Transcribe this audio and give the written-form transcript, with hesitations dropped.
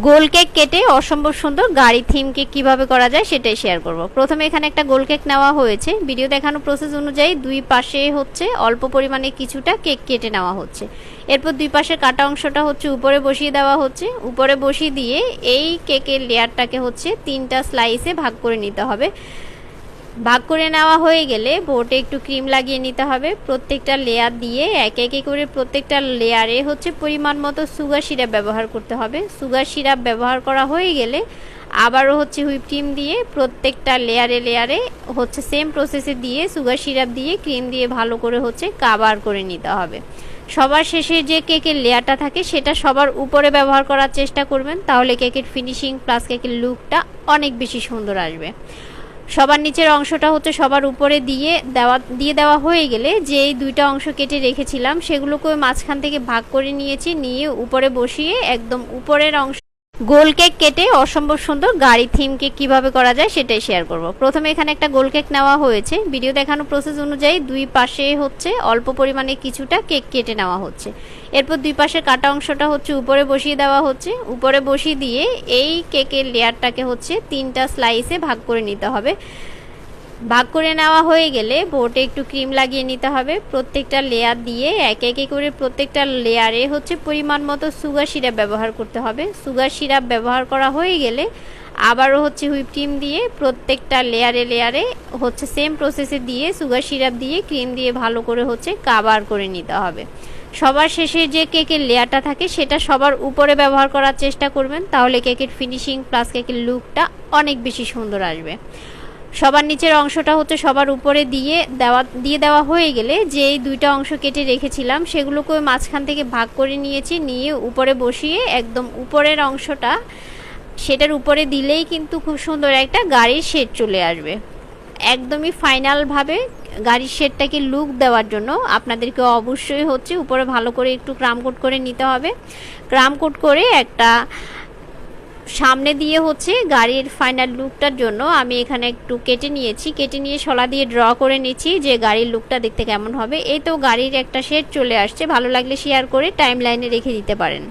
গোল cake কেটে অসম্ভব সুন্দর গাড়ি থিম কেক কীভাবে করা যায় সেটাই শেয়ার করব। প্রথমে এখানে একটা গোল কেক নেওয়া হয়েছে। ভিডিও দেখানো প্রসেস অনুযায়ী দুই পাশে হচ্ছে অল্প পরিমাণে কিছুটা কেক কেটে নেওয়া হচ্ছে। এরপর দুই পাশের কাটা অংশটা হচ্ছে উপরে বসিয়ে দেওয়া হচ্ছে। উপরে বসিয়ে দিয়ে এই কেকের লেয়ারটাকে হচ্ছে 3টা স্লাইসে ভাগ করে নিতে হবে। ভাগ করে নেওয়া হয়ে গেলে বোর্ডে একটু ক্রিম লাগিয়ে নিতে হবে। প্রত্যেকটা লেয়ার দিয়ে একে একে করে প্রত্যেকটা লেয়ারে হচ্ছে পরিমাণ মতো সুগার সিরাপ ব্যবহার করতে হবে। সুগার সিরাপ ব্যবহার করা হয়ে গেলে আবারও হচ্ছে হুইপ ক্রিম দিয়ে প্রত্যেকটা লেয়ারে হচ্ছে সেম প্রসেসে দিয়ে সুগার সিরাপ দিয়ে ক্রিম দিয়ে ভালো করে হচ্ছে কাভার করে নিতে হবে। সবার শেষে যে কেকের লেয়ারটা থাকে সেটা সবার উপরে ব্যবহার করার চেষ্টা করবেন, তাহলে কেকের ফিনিশিং প্লাস কেকের লুকটা অনেক বেশি সুন্দর আসবে। সবার নিচের অংশটা হচ্ছে সবার উপরে দিয়ে দেওয়া হয়ে গেলে যেই দুইটা অংশ কেটে রেখেছিলাম সেগুলোকে মাঝখান থেকে ভাগ করে নিয়েছি। নিয়ে উপরে বসিয়ে একদম উপরের অংশ গোল কেক কেটে অসম্ভব সুন্দর গাড়ি থিম কেক কীভাবে করা যায় সেটাই শেয়ার করব। প্রথমে এখানে একটা গোল কেক নেওয়া হয়েছে। ভিডিও দেখানো প্রসেস অনুযায়ী দুই পাশে হচ্ছে অল্প পরিমাণে কিছুটা কেক কেটে নেওয়া হচ্ছে। এরপর দুই পাশের কাটা অংশটা হচ্ছে উপরে বসিয়ে দেওয়া হচ্ছে। উপরে বসিয়ে দিয়ে এই কেকের লেয়ারটাকে হচ্ছে 3টা স্লাইসে ভাগ করে নিতে হবে। ভাগ করে নেওয়া হয়ে গেলে বোর্ডে একটু ক্রিম লাগিয়ে নিতে হবে। প্রত্যেকটা লেয়ার দিয়ে একে একে করে প্রত্যেকটা লেয়ারে হচ্ছে পরিমাণ মতো সুগার সিরাপ ব্যবহার করতে হবে। সুগার সিরাপ ব্যবহার করা হয়ে গেলে আবারও হচ্ছে হুইপ ক্রিম দিয়ে প্রত্যেকটা লেয়ারে হচ্ছে সেম প্রসেসে দিয়ে সুগার সিরাপ দিয়ে ক্রিম দিয়ে ভালো করে হচ্ছে কাভার করে নিতে হবে। সবার শেষে যে কেকের লেয়ারটা থাকে সেটা সবার উপরে ব্যবহার করার চেষ্টা করবেন, তাহলে কেকের ফিনিশিং প্লাস কেকের লুকটা অনেক বেশি সুন্দর আসবে। সবার নিচের অংশটা হচ্ছে সবার উপরে দিয়ে দেওয়া হয়ে গেলে যেই দুইটা অংশ কেটে রেখেছিলাম সেগুলোকে মাঝখান থেকে ভাগ করে নিয়েছি। নিয়ে উপরে বসিয়ে একদম উপরের অংশটা সেটার উপরে দিলেই কিন্তু খুব সুন্দর একটা গাড়ির শেড চলে আসবে। একদমই ফাইনালভাবে গাড়ির শেডটাকে লুক দেওয়ার জন্য আপনাদেরকে অবশ্যই হচ্ছে উপরে ভালো করে একটু ক্রাম কোট করে নিতে হবে। ক্রাম কোট করে একটা সামনে দিয়ে হচ্ছে গাড়ির ফাইনাল লুকটার জন্য আমি এখানে একটু কেটে নিয়েছি। কেটে নিয়ে শলা দিয়ে ড্র করে নিচ্ছি যে গাড়ির লুকটা দেখতে কেমন হবে। এই তো গাড়ির একটা শেড চলে আসছে। ভালো লাগলে শেয়ার করে টাইম লাইনে রেখে দিতে পারেন।